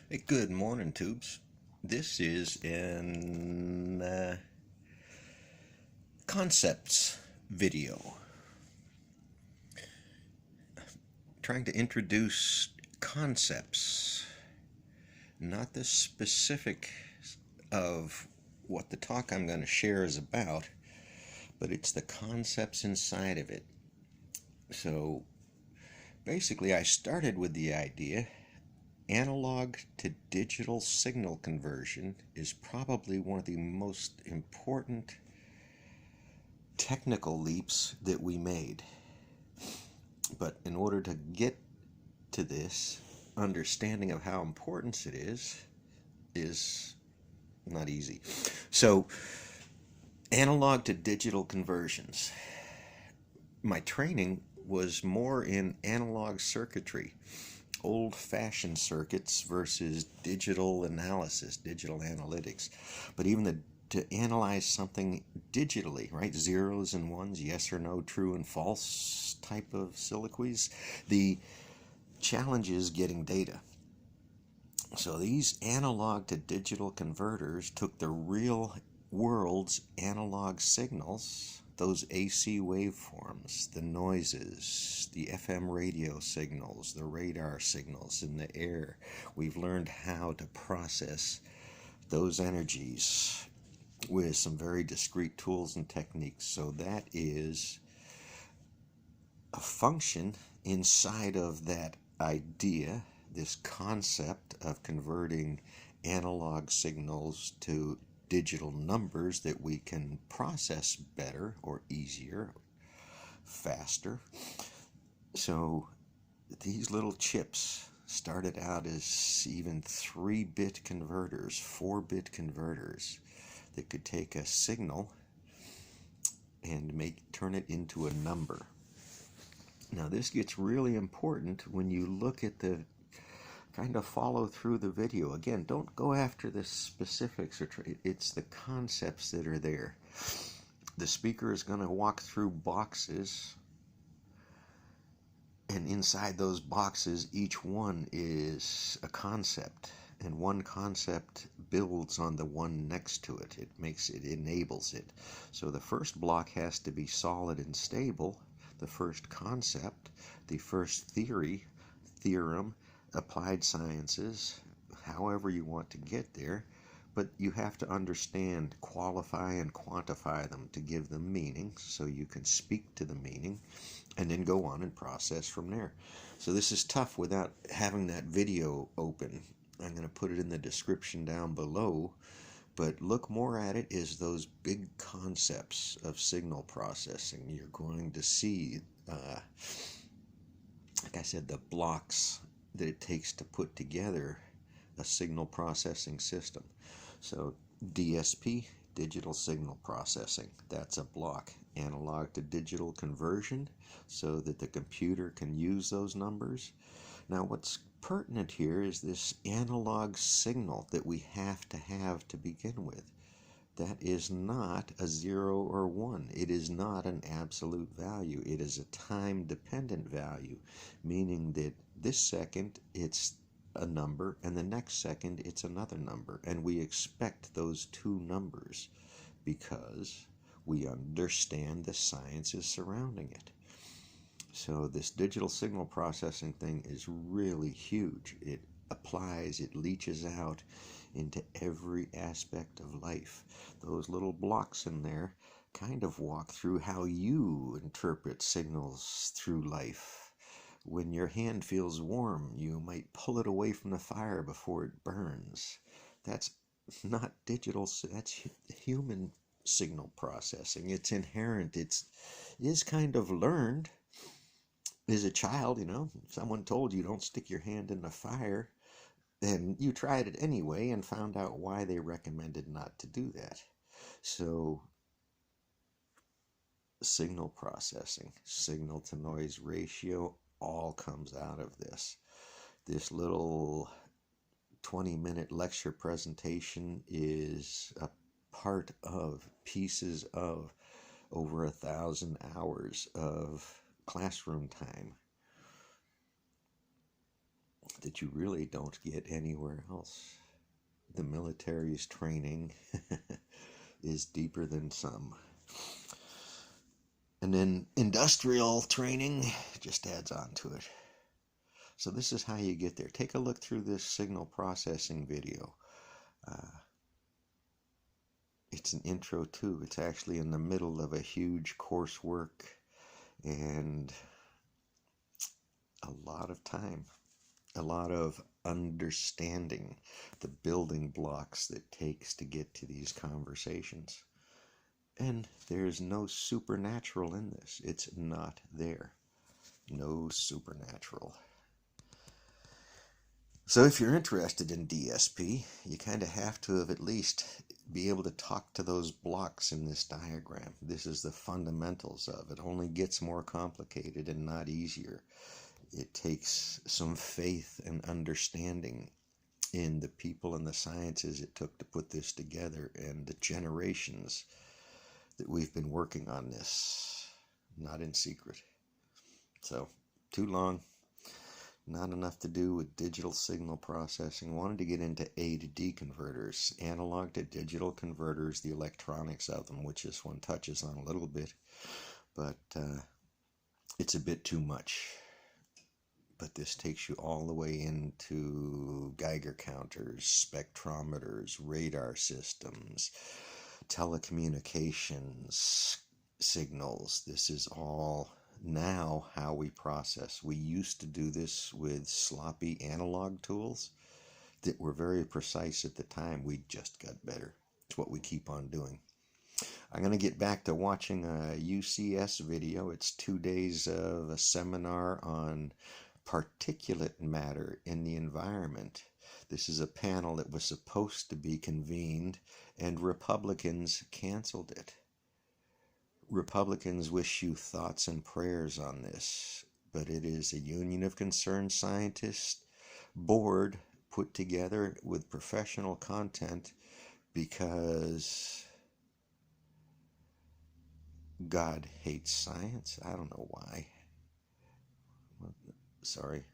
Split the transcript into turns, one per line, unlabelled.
Hey, good morning, tubes. This is an concepts video trying to introduce concepts, not the specific of what the talk I'm going to share is about, but it's the concepts inside of it. So basically, I started with the idea analog to digital signal conversion is probably one of the most important technical leaps that we made. But in order to get to this understanding of how important it is not easy. So, analog to digital conversions. My training was more in analog circuitry, old fashioned circuits versus digital analysis, digital analytics. But even to analyze something digitally, right? Zeros and ones, yes or no, true and false type of soliloquies. The challenge is getting data. So these analog to digital converters took the real world's analog signals, those AC waveforms, the noises, the FM radio signals, the radar signals in the air. We've learned how to process those energies with some very discrete tools and techniques. So that is a function inside of that idea, this concept of converting analog signals to digital numbers that we can process better or easier, faster. So these little chips started out as even 3-bit converters, 4-bit converters that could take a signal and turn it into a number. Now this gets really important when you look at the kind of follow through the video. Again, don't go after the specifics, it's the concepts that are there. The speaker is going to walk through boxes, and inside those boxes, each one is a concept, and one concept builds on the one next to it. It enables it. So the first block has to be solid and stable. The first concept, the first theory, theorem, applied sciences, however you want to get there, but you have to understand, qualify, and quantify them to give them meaning so you can speak to the meaning and then go on and process from there. So this is tough without having that video open. I'm going to put it in the description down below, but look more at it as those big concepts of signal processing. You're going to see, like I said, the blocks that it takes to put together a signal processing system. So DSP, digital signal processing, that's a block. Analog to digital conversion, so that the computer can use those numbers. Now what's pertinent here is this analog signal that we have to begin with. That is not a 0 or 1. It is not an absolute value. It is a time-dependent value, meaning that this second it's a number and the next second it's another number. And we expect those two numbers because we understand the sciences surrounding it. So this digital signal processing thing is really huge. It applies, it leaches out into every aspect of life. Those little blocks in there kind of walk through how you interpret signals through life. When your hand feels warm, you might pull it away from the fire before it burns. That's not digital, that's human signal processing. It's inherent, it is kind of learned. As a child, someone told you don't stick your hand in the fire, and you tried it anyway and found out why they recommended not to do that. So signal processing, signal to noise ratio, all comes out of this. This little 20-minute lecture presentation is a part of pieces of over 1,000 hours of classroom time. that you really don't get anywhere else. The military's training is deeper than some. And then industrial training just adds on to it. So this is how you get there. Take a look through this signal processing video. It's an intro too. It's actually in the middle of a huge coursework and a lot of time, a lot of understanding the building blocks that it takes to get to these conversations. And there's no supernatural in this. It's not there. No supernatural. So if you're interested in DSP, you kind of have to have at least be able to talk to those blocks in this diagram. This is the fundamentals of it. It only gets more complicated and not easier. It takes some faith and understanding in the people and the sciences it took to put this together, and the generations that we've been working on this, not in secret. So, too long. Not enough to do with digital signal processing. Wanted to get into A to D converters, analog to digital converters, the electronics of them, which this one touches on a little bit, but it's a bit too much. But this takes you all the way into Geiger counters, spectrometers, radar systems, telecommunications signals. This is all now how we process. We used to do this with sloppy analog tools that were very precise at the time. We just got better. It's what we keep on doing. I'm going to get back to watching a UCS video. It's 2 days of a seminar on particulate matter in the environment. This is a panel that was supposed to be convened, and Republicans canceled it. Republicans wish you thoughts and prayers on this, but it is a Union of Concerned Scientists board put together with professional content because God hates science. I don't know why. Sorry.